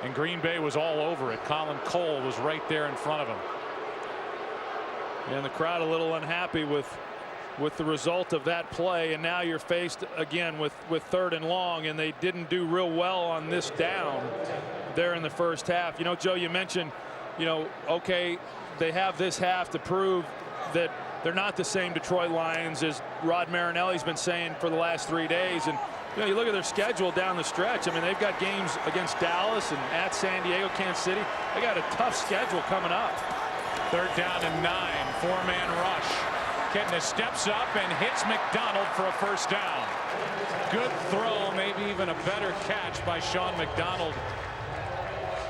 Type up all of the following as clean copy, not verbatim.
And Green Bay was all over it. Colin Cole was right there in front of him. And the crowd a little unhappy with the result of that play, and now you're faced again with 3rd and long, and they didn't do real well on this down there in the first half. You know, Joe, you mentioned, you know, okay, they have this half to prove that they're not the same Detroit Lions as Rod Marinelli's been saying for the last 3 days. And you know, you look at their schedule down the stretch. I mean, they've got games against Dallas and at San Diego, Kansas City. They got a tough schedule coming up. 3rd down and 9, 4-man rush. Kitna steps up and hits McDonald for a first down. Good throw, maybe even a better catch by Sean McDonald,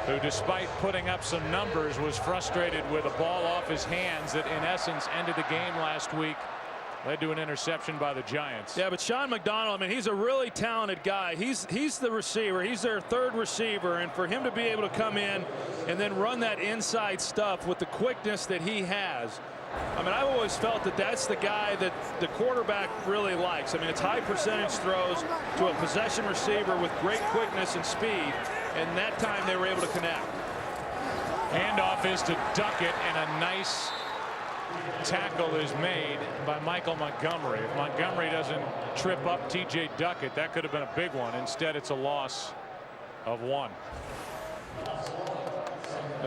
who, despite putting up some numbers, was frustrated with a ball off his hands that in essence ended the game last week. Led to an interception by the Giants. Yeah, but Sean McDonald, I mean, he's a really talented guy. He's the receiver. He's their 3rd receiver, and for him to be able to come in and then run that inside stuff with the quickness that he has, I mean, I've always felt that that's the guy that the quarterback really likes. I mean, it's high percentage throws to a possession receiver with great quickness and speed, and that time they were able to connect. Handoff is to Duckett, and a nice tackle is made by Michael Montgomery. If Montgomery doesn't trip up TJ Duckett, that could have been a big one. Instead, it's a loss of 1.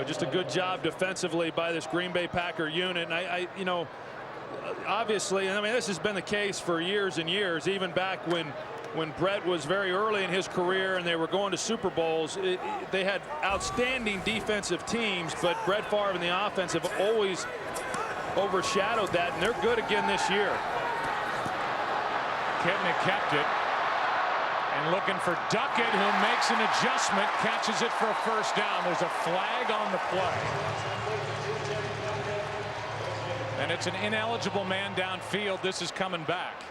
Just a good job defensively by this Green Bay Packer unit. And you know, obviously, I mean, this has been the case for years and years, even back when Brett was very early in his career and they were going to Super Bowls. They had outstanding defensive teams, but Brett Favre and the offense have always overshadowed that, and they're good again this year. Kitna kept it, and looking for Duckett, who makes an adjustment, catches it for a first down. There's a flag on the play, and it's an ineligible man downfield. This is coming back.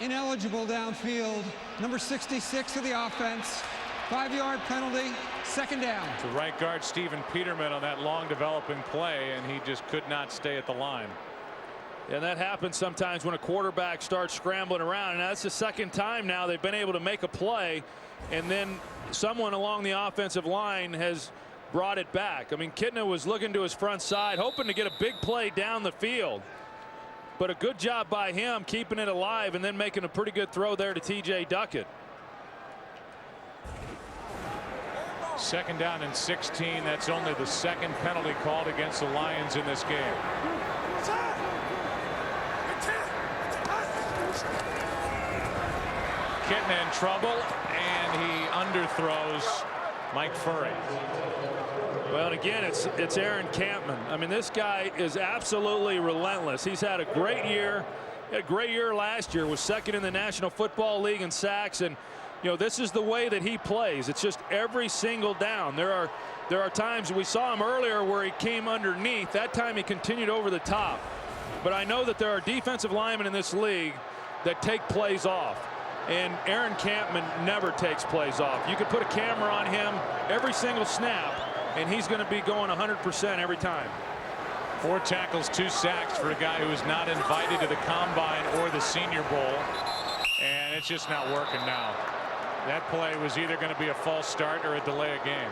Ineligible downfield, number 66 of the offense. 5-yard penalty, 2nd down. To right guard Stephen Peterman on that long developing play, and he just could not stay at the line. And that happens sometimes when a quarterback starts scrambling around, and that's the 2nd time now they've been able to make a play, and then someone along the offensive line has brought it back. I mean, Kitna was looking to his front side, hoping to get a big play down the field, but a good job by him keeping it alive and then making a pretty good throw there to TJ Duckett. 2nd down and 16. That's only the 2nd penalty called against the Lions in this game. Kitna in trouble, and he underthrows Mike Furry. Well, and again, it's Aaron Campman. I mean, this guy is absolutely relentless. He's had a great year. He had a great year last year. Was 2nd in the National Football League in sacks, and you know, this is the way that he plays. It's just every single down. There are times, we saw him earlier where he came underneath. That time he continued over the top. But I know that there are defensive linemen in this league that take plays off, and Aaron Campman never takes plays off. You could put a camera on him every single snap, and he's going to be going 100% every time. 4 tackles, 2 sacks for a guy who is not invited to the Combine or the Senior Bowl, and it's just not working now. That play was either going to be a false start or a delay of game.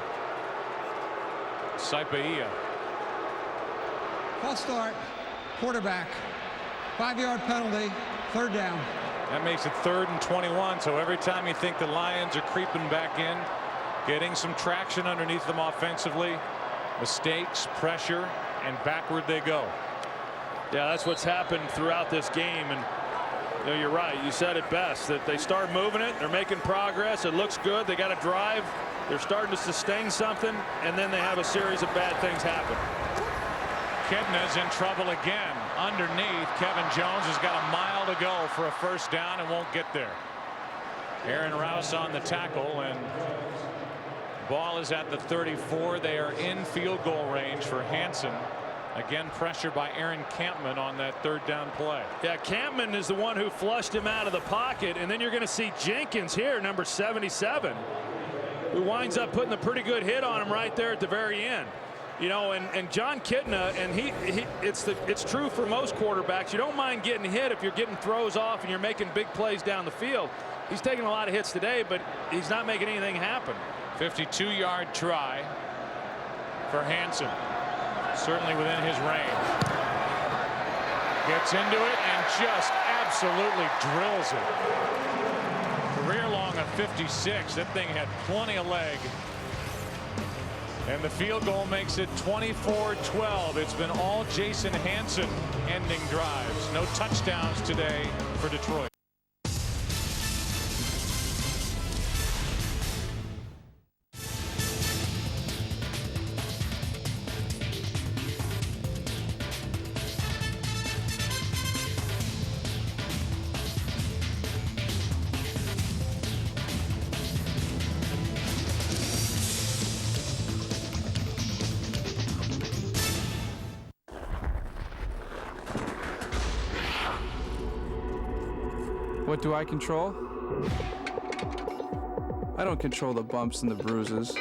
Saipaia. False start, quarterback. 5-yard penalty, 3rd down. That makes it 3rd and 21. So every time you think the Lions are creeping back in, getting some traction underneath them offensively, mistakes, pressure, and backward they go. Yeah, that's what's happened throughout this game. And you know, you're right. You said it best, that they start moving it. They're making progress. It looks good. They got to drive. They're starting to sustain something, and then they have a series of bad things happen. Kitna's in trouble again. Underneath, Kevin Jones has got a mile to go for a first down and won't get there. Aaron Rouse on the tackle, and ball is at the 34. They are in field goal range for Hansen. Again, pressure by Aaron Campman on that 3rd down play. Yeah, Campman is the one who flushed him out of the pocket, and then you're going to see Jenkins here, number 77, who winds up putting a pretty good hit on him right there at the very end. You know, and John Kitna, and it's true for most quarterbacks. You don't mind getting hit if you're getting throws off and you're making big plays down the field. He's taking a lot of hits today, but he's not making anything happen. 52-yard try for Hansen. Certainly within his range. Gets into it and just absolutely drills it. Career long on 56. That thing had plenty of leg. And the field goal makes it 24-12. It's been all Jason Hansen ending drives. No touchdowns today for Detroit. What do I control? I don't control the bumps and the bruises,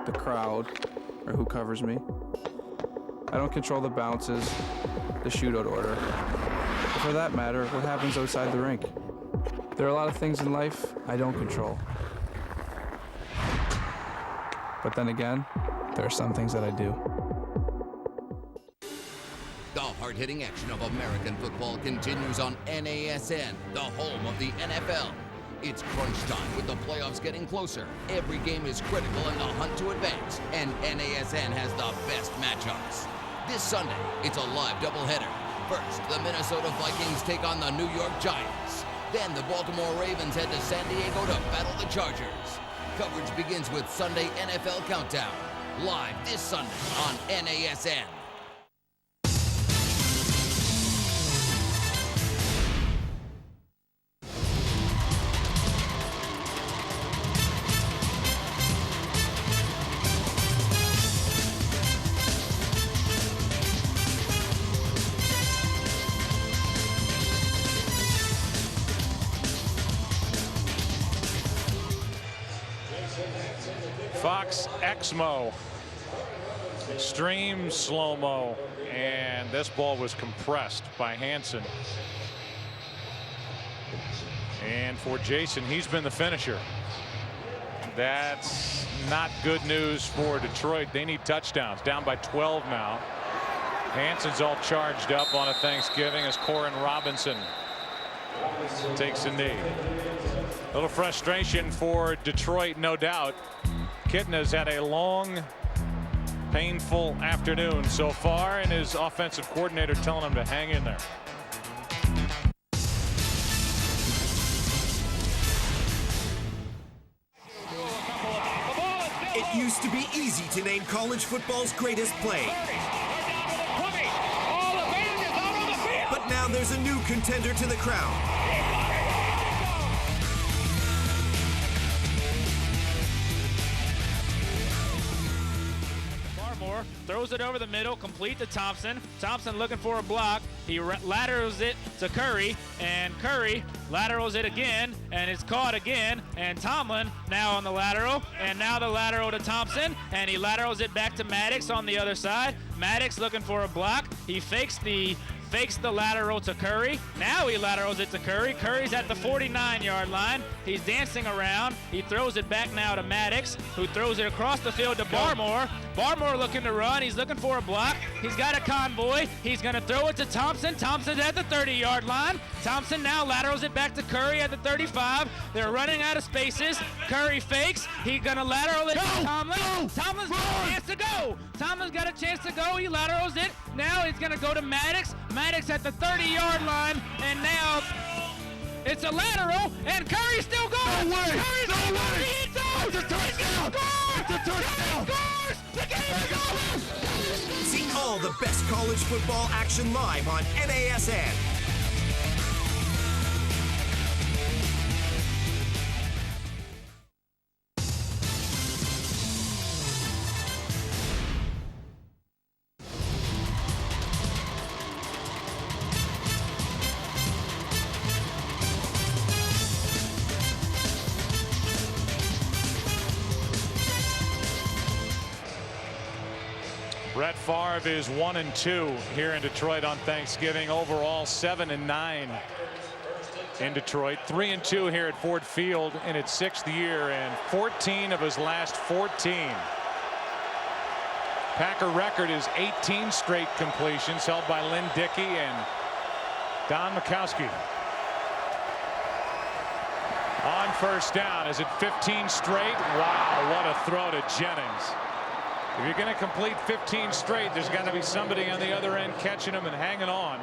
the crowd, or who covers me. I don't control the bounces, the shootout order, or for that matter, what happens outside the rink. There are a lot of things in life I don't control. But then again, there are some things that I do. The hard-hitting action of American football continues on NASN, the home of the NFL. It's crunch time with the playoffs getting closer. Every game is critical in the hunt to advance, and NASN has the best matchups. This Sunday, it's a live doubleheader. First, the Minnesota Vikings take on the New York Giants. Then the Baltimore Ravens head to San Diego to battle the Chargers. Coverage begins with Sunday NFL Countdown, live this Sunday on NASN. Fox Xmo, extreme slow-mo, and this ball was compressed by Hansen. And for Jason, he's been the finisher. That's not good news for Detroit. They need touchdowns. Down by 12 now. Hansen's all charged up on a Thanksgiving as Corin Robinson takes a knee. A little frustration for Detroit, no doubt. Kitten has had a long, painful afternoon so far, and his offensive coordinator telling him to hang in there. It used to be easy to name college football's greatest play. But now there's a new contender to the crown. Throws it over the middle, complete to Thompson. Thompson looking for a block. He laterals it to Curry, and Curry laterals it again, and it's caught again. And Tomlin now on the lateral, and now the lateral to Thompson, and he laterals it back to Maddox on the other side. Maddox looking for a block. He fakes the lateral to Curry. Now he laterals it to Curry. Curry's at the 49-yard line. He's dancing around. He throws it back now to Maddox, who throws it across the field to Barmore. Barmore looking to run. He's looking for a block. He's got a convoy. He's going to throw it to Thompson. Thompson's at the 30-yard line. Thompson now laterals it back to Curry at the 35. They're running out of spaces. Curry fakes. He's going to lateral it to Tomlin. Tomlin's got a chance to go. Tomlin's got a chance to go. He laterals it. Now he's going to go to Maddox. Maddox at the 30-yard line, and now it's a lateral, and Curry's still going. No way! Curry's No way! It's a touchdown! It's a touchdown! Scores! The game is over! See all the best college football action live on NASN. Brett Favre is 1-2 here in Detroit on Thanksgiving. Overall 7-9. in Detroit. 3-2 here at Ford Field in its 6th year, and 14 of his last 14. Packer record is 18 straight completions, held by Lynn Dickey and Don Mikowski. On first down, is it 15 straight? Wow, what a throw to Jennings. If you're going to complete 15 straight, there's got to be somebody on the other end catching them and hanging on.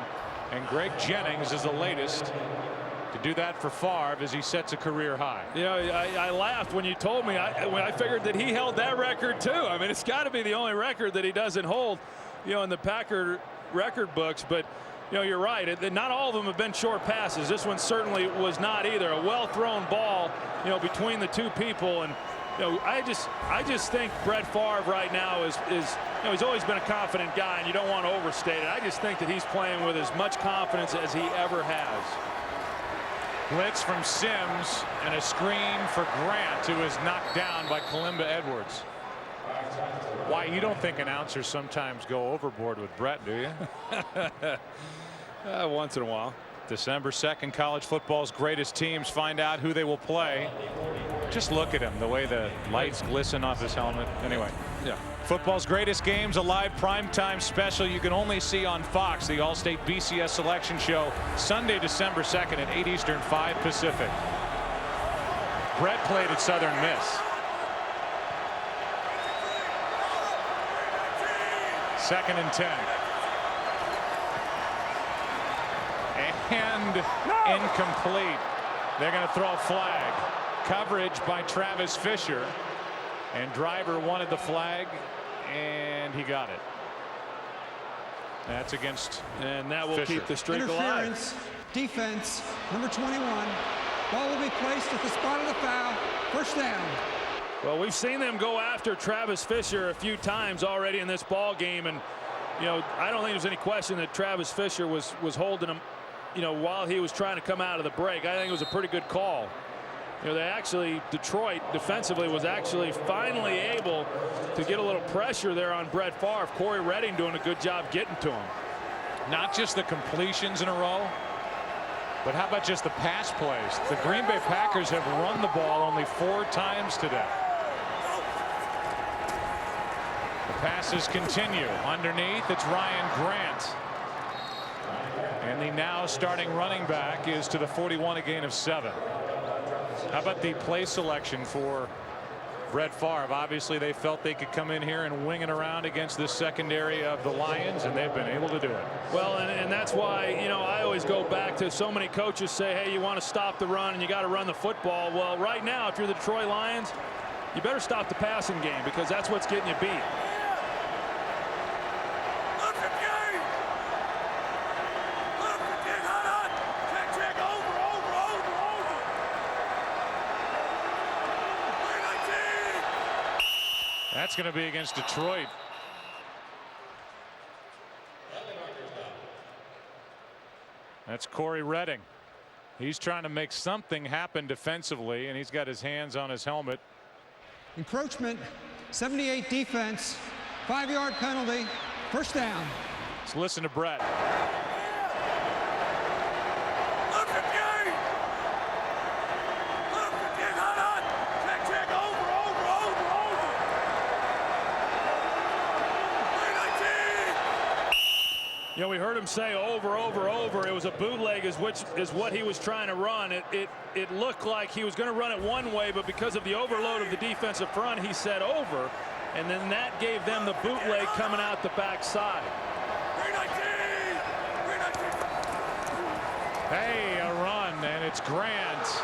And Greg Jennings is the latest to do that for Favre as he sets a career high. You know, I laughed when you told me. When I figured that he held that record too. I mean, it's got to be the only record that he doesn't hold, you know, in the Packer record books. But you know, you're right. Not all of them have been short passes. This one certainly was not either. A well-thrown ball, you know, between the two people. And you know, I just think Brett Favre right now is you know, he's always been a confident guy, and you don't want to overstate it. I just think that he's playing with as much confidence as he ever has. Blitz from Sims and a screen for Grant, who is knocked down by Kalimba Edwards. Why, you don't think announcers sometimes go overboard with Brett, do you? Once in a while. December 2nd, college football's greatest teams find out who they will play. Just look at him, the way the lights glisten off his helmet. Anyway, yeah. Football's greatest games, a live primetime special you can only see on Fox, the All-State BCS Selection Show, Sunday, December 2nd at 8 Eastern, 5 Pacific. Brett played at Southern Miss. Second and 10. And incomplete. They're going to throw a flag. Coverage by Travis Fisher. And Driver wanted the flag, and he got it. That's against and that will Fisher. Keep the streak Interference, alive. Defense, number 21. Ball will be placed at the spot of the foul. First down. Well, we've seen them go after Travis Fisher a few times already in this ball game, and you know, I don't think there's any question that Travis Fisher was holding him, you know, while he was trying to come out of the break. I think it was a pretty good call. You know, they actually, Detroit defensively was actually finally able to get a little pressure there on Brett Favre. Corey Redding doing a good job getting to him. Not just the completions in a row, but how about just the pass plays? The Green Bay Packers have run the ball only 4 times today. The passes continue. Underneath, it's Ryan Grant. And the now starting running back is to the 41, a gain of 7. How about the play selection for Brett Favre? Obviously, they felt they could come in here and wing it around against this secondary of the Lions, and they've been able to do it. Well, and that's why, you know, I always go back to so many coaches say, hey, you want to stop the run and you got to run the football. Well, right now, if you're the Detroit Lions, you better stop the passing game, because that's what's getting you beat. That's going to be against Detroit. That's Corey Redding. He's trying to make something happen defensively, and he's got his hands on his helmet. Encroachment, 78 defense, 5-yard penalty, first down. Let's listen to Brett. You know, we heard him say over. It was a bootleg, is what he was trying to run. It looked like he was going to run it one way, but because of the overload of the defensive front, he said over, and then that gave them the bootleg coming out the backside. Hey, a run, and it's Grant,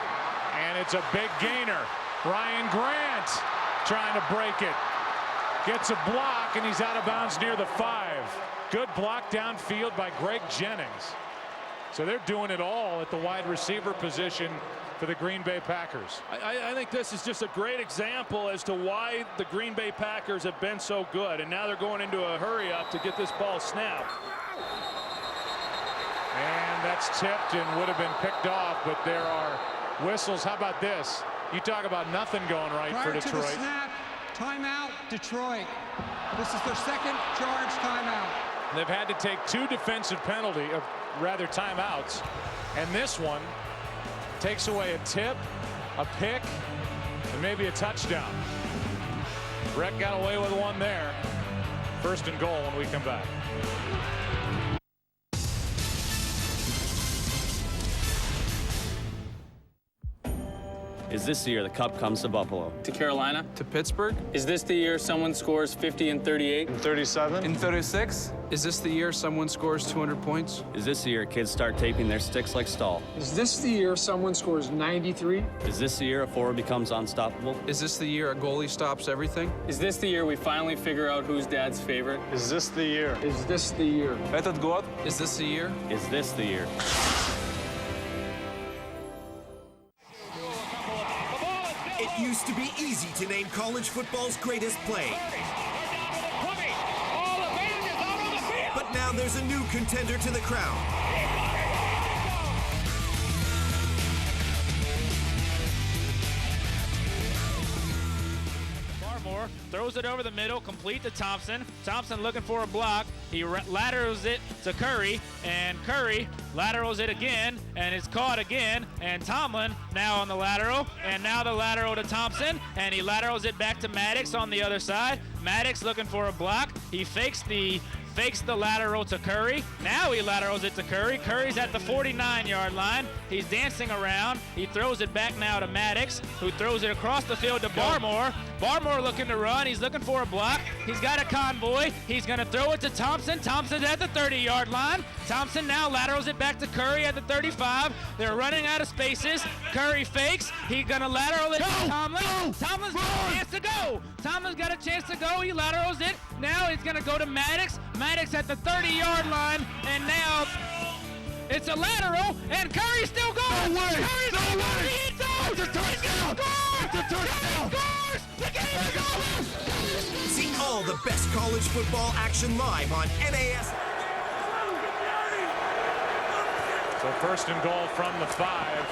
and it's a big gainer. Ryan Grant trying to break it. Gets a block, and he's out of bounds near the 5. Good block downfield by Greg Jennings. So they're doing it all at the wide receiver position for the Green Bay Packers. I think this is just a great example as to why the Green Bay Packers have been so good, and now they're going into a hurry up to get this ball snapped. And that's tipped and would have been picked off, but there are whistles. How about this? You talk about nothing going right for Detroit. Prior to the snap, timeout, Detroit. This is their second charge timeout. They've had to take 2 defensive timeouts, and this one takes away a tip, a pick, and maybe a touchdown. Brett got away with one there. 1st and goal when we come back. Is this the year the Cup comes to Buffalo? To Carolina? To Pittsburgh? Is this the year someone scores 50 and 38? And 37? In 36? Is this the year someone scores 200 points? Is this the year kids start taping their sticks like Stahl? Is this the year someone scores 93? Is this the year a forward becomes unstoppable? Is this the year a goalie stops everything? Is this the year we finally figure out who's dad's favorite? Is this the year? Is this the year? Этот год? Is this the year? Is this the year? It used to be easy to name college football's greatest play. But now there's a new contender to the crown. Barmore throws it over the middle, complete to Thompson. Thompson looking for a block. He laterals it to Curry, and Curry laterals it again, and it's caught again. And Tomlin now on the lateral, and now the lateral to Thompson, and he laterals it back to Maddox on the other side. Maddox looking for a block. He fakes the lateral to Curry. Now he laterals it to Curry. Curry's at the 49-yard line. He's dancing around. He throws it back now to Maddox, who throws it across the field to Barmore. Barmore looking to run. He's looking for a block. He's got a convoy. He's going to throw it to Thompson. Thompson's at the 30-yard line. Thompson now laterals it back to Curry at the 35. They're running out of spaces. Curry fakes. He's going to lateral it to Tomlin. Tomlin's got a chance to go. Tomlin's got a chance to go. He laterals it. Now he's going to go to Maddox. Maddox at the 30-yard line, and now it's a lateral, and Curry's still going. No way! Curry's No way! It's a touchdown! It's a touchdown! Scores! The game is over! See all the best college football action live on NAS. So 1st and goal from the 5.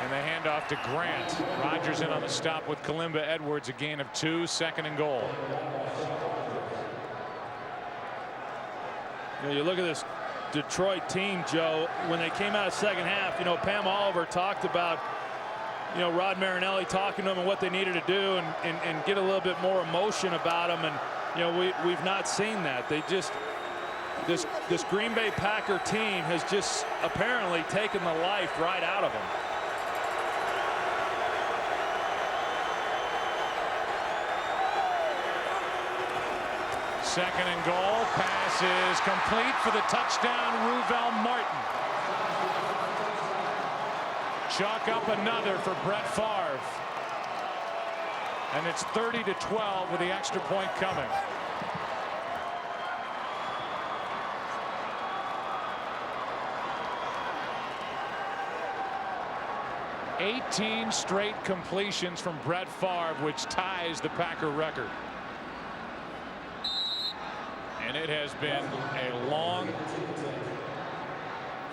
And the handoff to Grant. Rodgers in on the stop with Kalimba Edwards, a gain of 2, 2nd and goal. You know, you look at this Detroit team, Joe, when they came out of second half, you know, Pam Oliver talked about, you know, Rod Marinelli talking to them and what they needed to do and get a little bit more emotion about them. And, you know, we've not seen that. They just, this Green Bay Packer team has just apparently taken the life right out of them. Second and goal. Pass is complete for the touchdown, Ruvel Martin. Chalk up another for Brett Favre. And it's 30-12 with the extra point coming. "18 straight completions from Brett Favre, which ties the Packer record. And it has been a long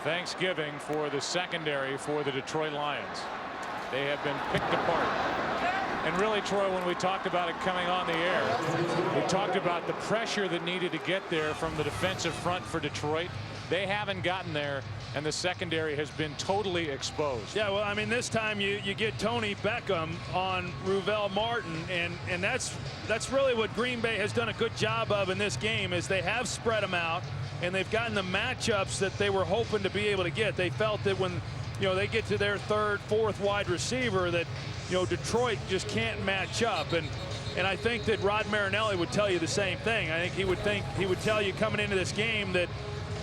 Thanksgiving for the secondary for the Detroit Lions. They have been picked apart. And really, Troy, when we talked about it coming on the air, we talked about the pressure that needed to get there from the defensive front for Detroit. They haven't gotten there, and the secondary has been totally exposed. Yeah, well, I mean, this time you get Tony Beckham on Ruvel Martin, and that's really what Green Bay has done a good job of in this game, is they have spread them out, and they've gotten the matchups that they were hoping to be able to get. They felt that when, you know, they get to their 3rd, 4th wide receiver, that, you know, Detroit just can't match up. And I think that Rod Marinelli would tell you the same thing. I think he would tell you coming into this game that,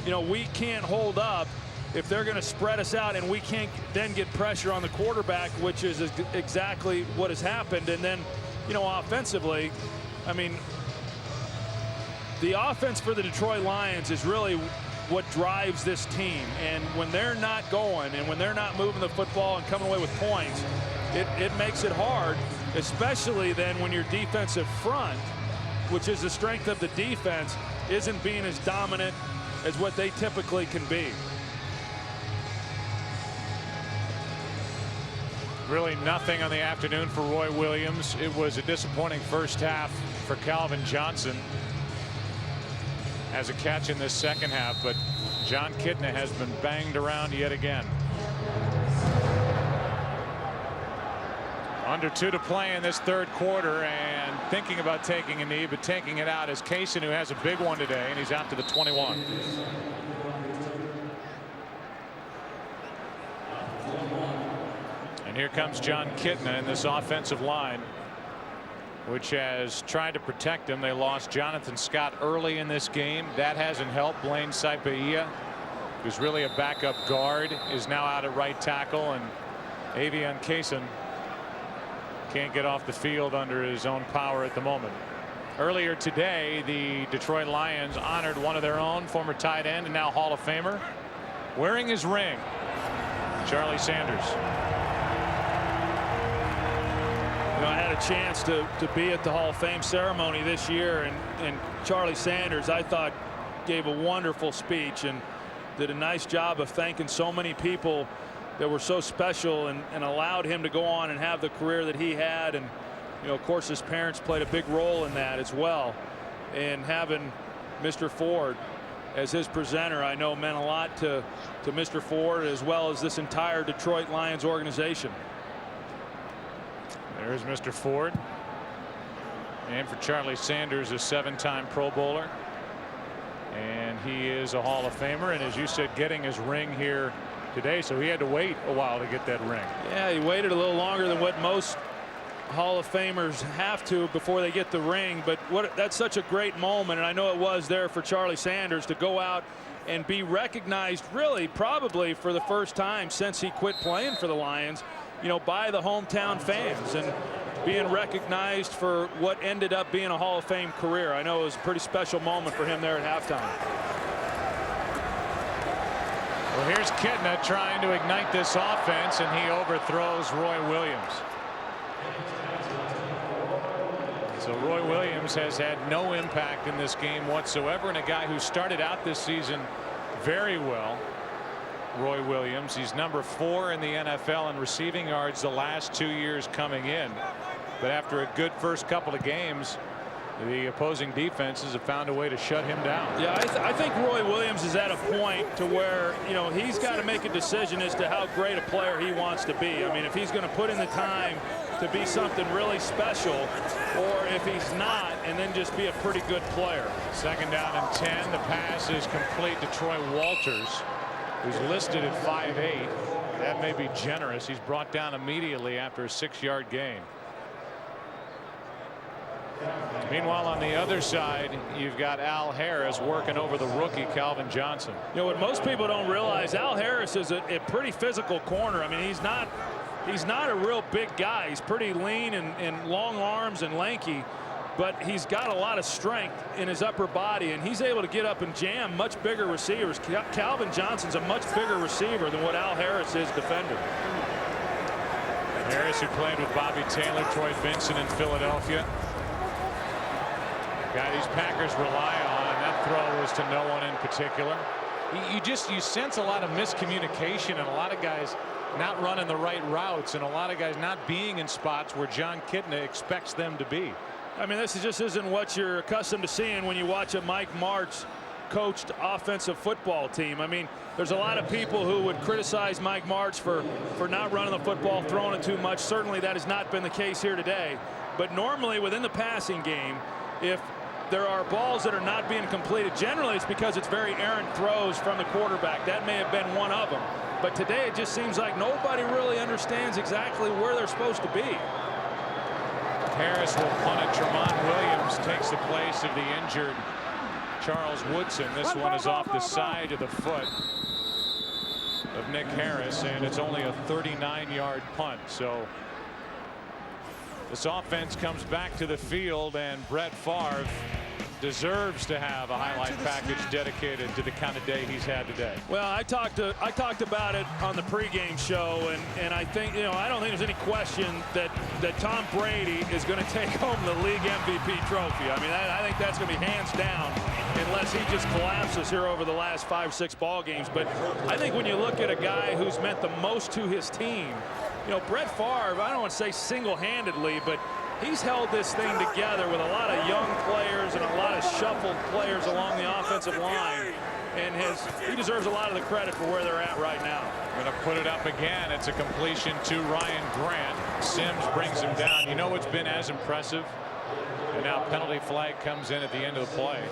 you know, we can't hold up if they're going to spread us out, and we can't then get pressure on the quarterback, which is exactly what has happened. And then, you know, offensively, I mean, the offense for the Detroit Lions is really what drives this team. And when they're not going, and when they're not moving the football and coming away with points, it makes it hard, especially then when your defensive front, which is the strength of the defense, isn't being as dominant as what they typically can be. Really nothing on the afternoon for Roy Williams. It was a disappointing first half for Calvin Johnson. Has a catch in this second half, but John Kitna has been banged around yet again. Under 2 to play in this third quarter, and thinking about taking a knee, but taking it out is Kaysen, who has a big one today, and he's out to the 21. And here comes John Kitna in this offensive line, which has tried to protect him. They lost Jonathan Scott early in this game. That hasn't helped. Blaine Saipaia, who's really a backup guard, is now out at right tackle, and Avian Kaysen can't get off the field under his own power at the moment. Earlier today, the Detroit Lions honored one of their own, former tight end and now Hall of Famer, wearing his ring, Charlie Sanders. You know, I had a chance to be at the Hall of Fame ceremony this year, and Charlie Sanders, I thought, gave a wonderful speech and did a nice job of thanking so many people that were so special and allowed him to go on and have the career that he had. And you know, of course, his parents played a big role in that as well. And having Mr. Ford as his presenter, I know, meant a lot to Mr. Ford as well as this entire Detroit Lions organization. There's Mr. Ford, and for Charlie Sanders, a 7-time Pro Bowler, and he is a Hall of Famer, and as you said, getting his ring here today, so he had to wait a while to get that ring. Yeah, he waited a little longer than what most Hall of Famers have to before they get the ring, but that's such a great moment, and I know it was there for Charlie Sanders to go out and be recognized, really probably for the first time since he quit playing for the Lions, you know, by the hometown fans, and being recognized for what ended up being a Hall of Fame career. I know it was a pretty special moment for him there at halftime. Well, here's Kitna trying to ignite this offense, and he overthrows Roy Williams. So Roy Williams has had no impact in this game whatsoever, and a guy who started out this season very well. Roy Williams, he's number 4 in the NFL in receiving yards the last 2 years coming in, but after a good first couple of games, the opposing defenses have found a way to shut him down. Yeah, I think Roy Williams is at a point to where, you know, he's got to make a decision as to how great a player he wants to be. I mean, if he's going to put in the time to be something really special, or if he's not, and then just be a pretty good player. 2nd down and 10. The pass is complete to Troy Walters, who's listed at 5'8". That may be generous. He's brought down immediately after a 6-yard gain. Meanwhile, on the other side, you've got Al Harris working over the rookie Calvin Johnson. You know what most people don't realize, Al Harris is a pretty physical corner. I mean, he's not a real big guy. He's pretty lean and long arms and lanky, but he's got a lot of strength in his upper body, and he's able to get up and jam much bigger receivers. Calvin Johnson's a much bigger receiver than what Al Harris is defender. Harris, who played with Bobby Taylor, Troy Vincent in Philadelphia. Guy these Packers rely on, and that throw was to no one in particular. You sense a lot of miscommunication and a lot of guys not running the right routes and a lot of guys not being in spots where John Kitna expects them to be. I mean, this just isn't what you're accustomed to seeing when you watch a Mike Martz coached offensive football team. I mean, there's a lot of people who would criticize Mike Martz for not running the football, throwing it too much. Certainly that has not been the case here today. But normally within the passing game, if there are balls that are not being completed, generally it's because it's very errant throws from the quarterback. That may have been one of them. But today it just seems like nobody really understands exactly where they're supposed to be. Harris will punt it. Tremont Williams takes the place of the injured Charles Woodson. This one is off the side of the foot of Nick Harris, and it's only a 39-yard punt. So this offense comes back to the field, and Brett Favre deserves to have a highlight package dedicated to the kind of day he's had today. Well, I talked about it on the pregame show, and I think, you know, I don't think there's any question that Tom Brady is going to take home the league MVP trophy. I mean, I think that's going to be hands down unless he just collapses here over the last 5-6 ball games. But I think when you look at a guy who's meant the most to his team, you know, Brett Favre, I don't want to say single-handedly, but he's held this thing together with a lot of young players and a lot of shuffled players along the offensive line. and he deserves a lot of the credit for where they're at right now. Going to put it up again. It's a completion to Ryan Grant. Sims brings him down. You know what's been as impressive? And now penalty flag comes in at the end of the play.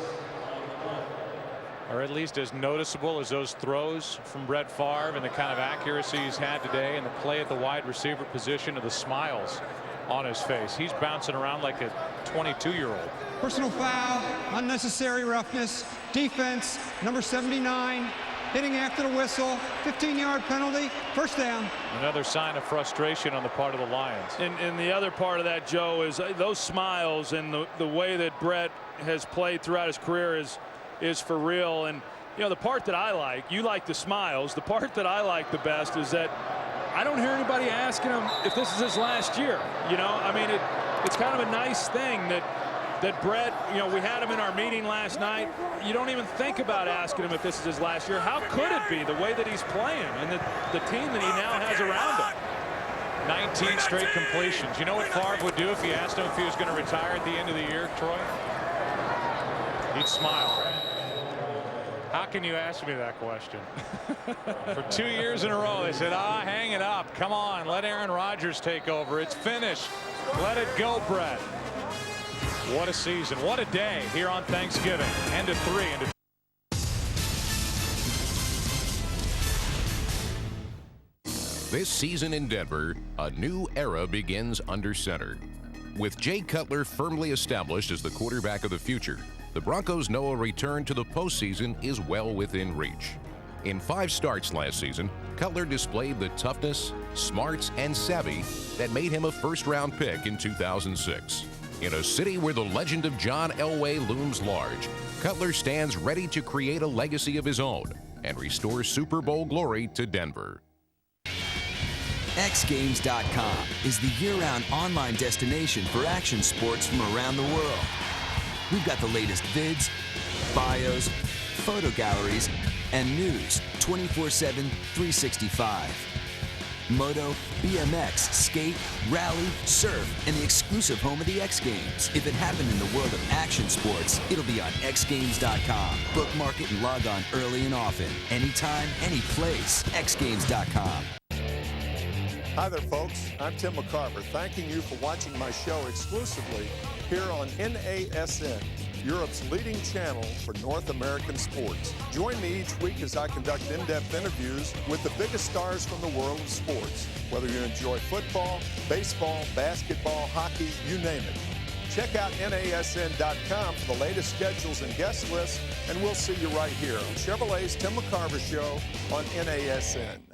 Or at least as noticeable as those throws from Brett Favre and the kind of accuracy he's had today, and the play at the wide receiver position, of the smiles on his face. He's bouncing around like a 22-year-old. Personal foul, unnecessary roughness, defense, number 79, hitting after the whistle, 15-yard penalty, first down. Another sign of frustration on the part of the Lions. And the other part of that, Joe, is those smiles and the way that Brett has played throughout his career is for real. And you know, the part that I like, you like the smiles, the part that I like the best is that I don't hear anybody asking him if this is his last year. You know, I mean, it's kind of a nice thing that Brett, you know, we had him in our meeting last night. You don't even think about asking him if this is his last year. How could it be, the way that he's playing and the team that he now has around him? 19 straight completions. You know what Favre would do if you asked him if he was going to retire at the end of the year, Troy? He'd smile. How can you ask me that question? For 2 years in a row, they said, hang it up. Come on, let Aaron Rodgers take over. It's finished. Let it go, Brett. What a season. What a day here on Thanksgiving. End of 3. This season in Denver, a new era begins under center. With Jay Cutler firmly established as the quarterback of the future, the Broncos know a return to the postseason is well within reach. In 5 starts last season, Cutler displayed the toughness, smarts, and savvy that made him a first-round pick in 2006. In a city where the legend of John Elway looms large, Cutler stands ready to create a legacy of his own and restore Super Bowl glory to Denver. XGames.com is the year-round online destination for action sports from around the world. We've got the latest vids, bios, photo galleries, and news 24/7, 365. Moto, BMX, skate, rally, surf, and the exclusive home of the X Games. If it happened in the world of action sports, it'll be on XGames.com. Bookmark it and log on early and often. Anytime, any place. XGames.com. Hi there, folks. I'm Tim McCarver, thanking you for watching my show exclusively here on NASN, Europe's leading channel for North American sports. Join me each week as I conduct in-depth interviews with the biggest stars from the world of sports. Whether you enjoy football, baseball, basketball, hockey, you name it. Check out NASN.com for the latest schedules and guest lists, and we'll see you right here on Chevrolet's Tim McCarver Show on NASN.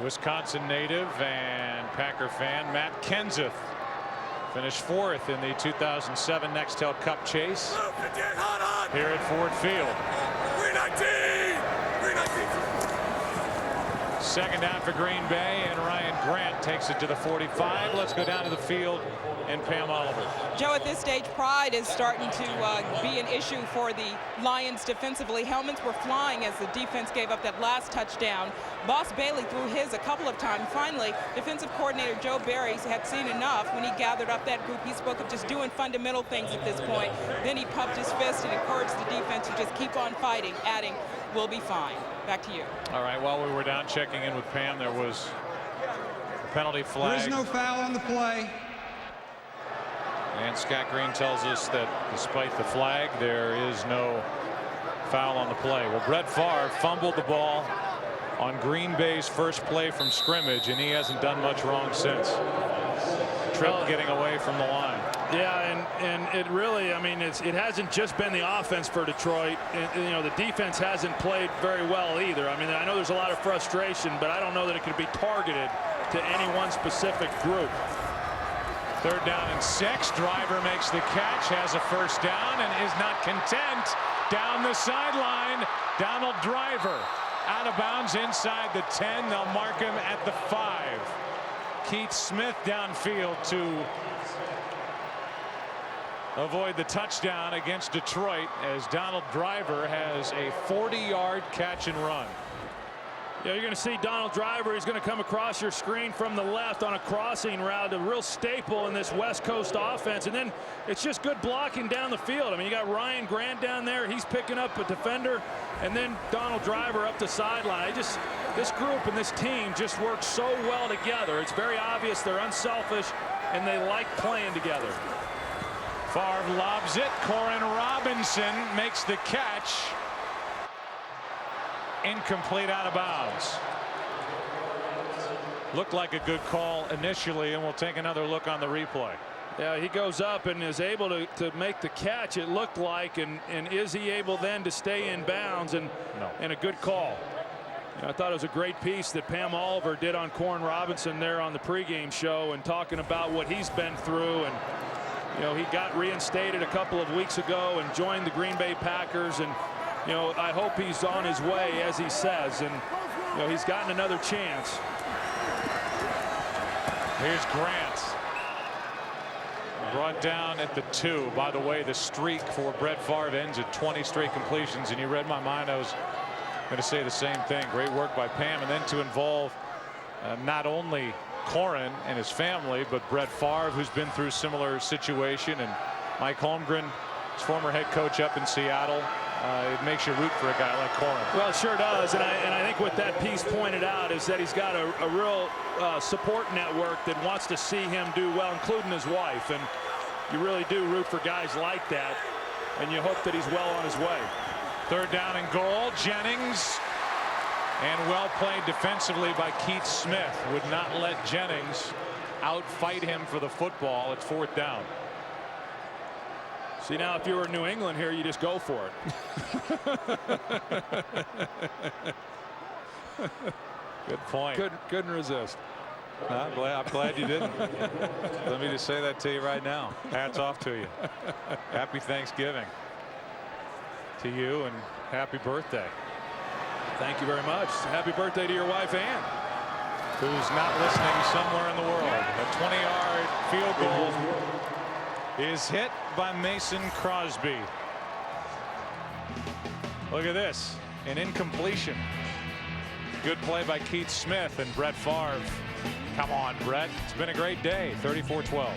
Wisconsin native and Packer fan Matt Kenseth finished 4th in the 2007 Nextel Cup chase here at Ford Field. 2nd down for Green Bay, and Ryan Grant takes it to the 45. Let's go down to the field and Pam Oliver. Joe, at this stage, pride is starting to be an issue for the Lions defensively. Helmets were flying as the defense gave up that last touchdown. Boss Bailey threw his a couple of times. Finally, defensive coordinator Joe Barry had seen enough when he gathered up that group. He spoke of just doing fundamental things at this point. Then he puffed his fist and encouraged the defense to just keep on fighting, adding, "We'll be fine." Back to you. All right, while we were down checking in with Pam, there was a penalty flag. There is no foul on the play. And Scott Green tells us that despite the flag, there is no foul on the play. Well, Brett Favre fumbled the ball on Green Bay's first play from scrimmage, and he hasn't done much wrong since. Tripp getting away from the line. Yeah, and it really, I mean, it hasn't just been the offense for Detroit. You know, the defense hasn't played very well either. I mean, I know there's a lot of frustration, but I don't know that it could be targeted to any one specific group. 3rd down and 6. Driver makes the catch, has a first down, and is not content. Down the sideline, Donald Driver out of bounds inside the 10. They'll mark him at the 5. Keith Smith downfield to avoid the touchdown against Detroit, as Donald Driver has a 40-yard catch and run. Yeah, you're going to see Donald Driver. He's going to come across your screen from the left on a crossing route, a real staple in this West Coast offense. And then it's just good blocking down the field. I mean, you got Ryan Grant down there. He's picking up a defender, and then Donald Driver up the sideline. This group and this team just works so well together. It's very obvious they're unselfish, and they like playing together. Favre lobs it. Corin Robinson makes the catch. Incomplete, out of bounds. Looked like a good call initially, and we'll take another look on the replay. Yeah, he goes up and is able to make the catch, it looked like, and is he able then to stay in bounds? And a good call. You know, I thought it was a great piece that Pam Oliver did on Corin Robinson there on the pregame show, and talking about what he's been through. And you know, he got reinstated a couple of weeks ago and joined the Green Bay Packers, and you know, I hope he's on his way, as he says, and you know, he's gotten another chance. Here's Grant, brought down at the 2. By the way, the streak for Brett Favre ends at 20 straight completions, and you read my mind. I was going to say the same thing. Great work by Pam, and then to involve not only Corin and his family, but Brett Favre, who's been through a similar situation, and Mike Holmgren, his former head coach up in Seattle. It makes you root for a guy like Corin. Well, it sure does, and I think what that piece pointed out is that he's got a real support network that wants to see him do well, including his wife, and you really do root for guys like that, and you hope that he's well on his way. 3rd down and goal. Jennings, and well played defensively by Keith Smith. Would not let Jennings outfight him for the football. It's 4th down. See, now if you were in New England here, you just go for it. Good point. Couldn't resist. I'm glad you didn't. Let me just say that to you right now. Hats off to you. Happy Thanksgiving to you, and happy birthday. Thank you very much. Happy birthday to your wife, Ann, who's not listening somewhere in the world. A 20-yard field goal is hit by Mason Crosby. Look at this, an incompletion. Good play by Keith Smith, and Brett Favre. Come on, Brett. It's been a great day. 34-12.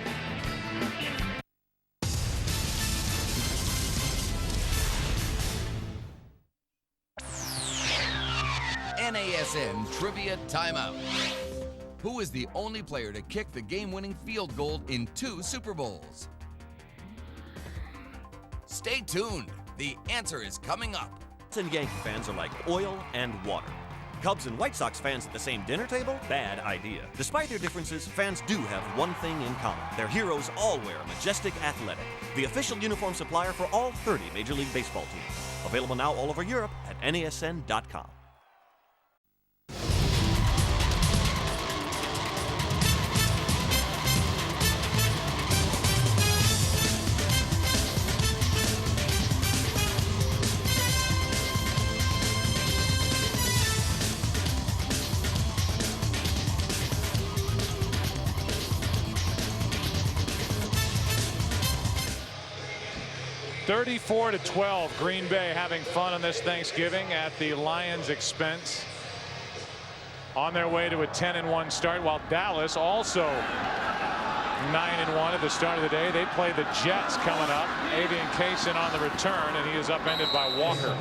NASN Trivia Timeout. Who is the only player to kick the game-winning field goal in 2 Super Bowls? Stay tuned. The answer is coming up. Cubs and Yankee fans are like oil and water. Cubs and White Sox fans at the same dinner table? Bad idea. Despite their differences, fans do have one thing in common. Their heroes all wear Majestic Athletic, the official uniform supplier for all 30 Major League Baseball teams. Available now all over Europe at NASN.com. (34-12). Green Bay having fun on this Thanksgiving at the Lions' expense. On their way to a 10-1 start, while Dallas also 9-1 at the start of the day. They play the Jets coming up. Avian Kaysen on the return, and he is upended by Walker.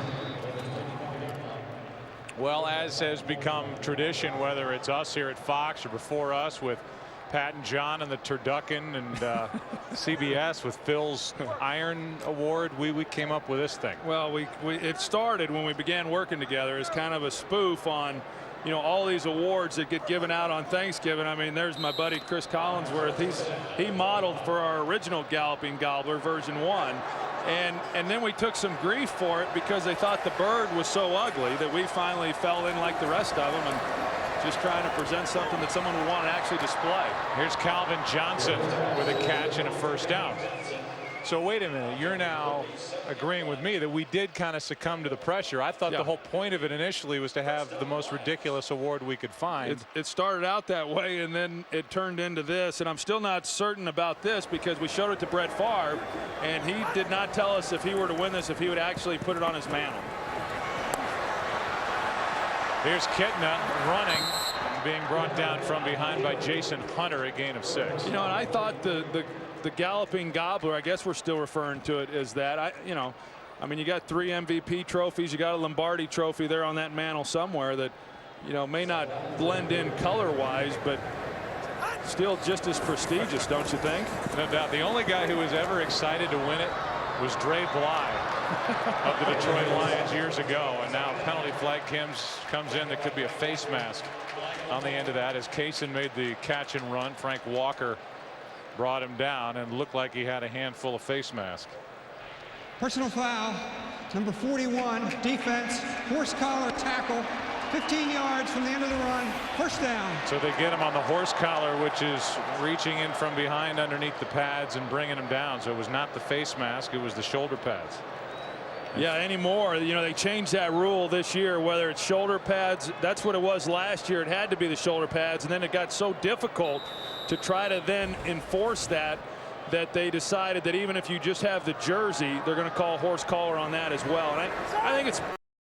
Well, as has become tradition, whether it's us here at Fox or before us with Pat and John and the Turducken and CBS with Phil's Iron Award, we came up with this thing. Well, it started when we began working together as kind of a spoof on, you know, all these awards that get given out on Thanksgiving. I mean, there's my buddy Chris Collinsworth. He modeled for our original Galloping Gobbler version 1. And then we took some grief for it because they thought the bird was so ugly that we finally fell in like the rest of them and just trying to present something that someone would want to actually display. Here's Calvin Johnson with a catch and a 1st down. So wait a minute, you're now agreeing with me that we did kind of succumb to the pressure. I thought the whole point of it initially was to have the most ridiculous award we could find. It started out that way, and then it turned into this, and I'm still not certain about this because we showed it to Brett Favre, and he did not tell us if he were to win this, if he would actually put it on his mantle. Here's Kitna running, being brought down from behind by Jason Hunter, a gain of 6. You know, and I thought the galloping gobbler, I guess we're still referring to it as that. I mean, you got 3 MVP trophies, you got a Lombardi trophy there on that mantle somewhere that, you know, may not blend in color-wise, but still just as prestigious, don't you think? No doubt. The only guy who was ever excited to win it was Dre Bly of the Detroit Lions years ago, and now penalty flag comes in. That could be a face mask on the end of that as Kaysen made the catch and run. Frank Walker brought him down and looked like he had a handful of face mask. Personal foul, number 41, defense, horse collar tackle, 15 yards from the end of the run, first down. So they get him on the horse collar, which is reaching in from behind underneath the pads and bringing him down. So it was not the face mask, it was the shoulder pads. Yeah, anymore, you know, they changed that rule this year, whether it's shoulder pads. That's what it was last year. It had to be the shoulder pads, and then it got so difficult to try to then enforce that they decided that even if you just have the jersey, they're going to call horse collar on that as well. And I think it's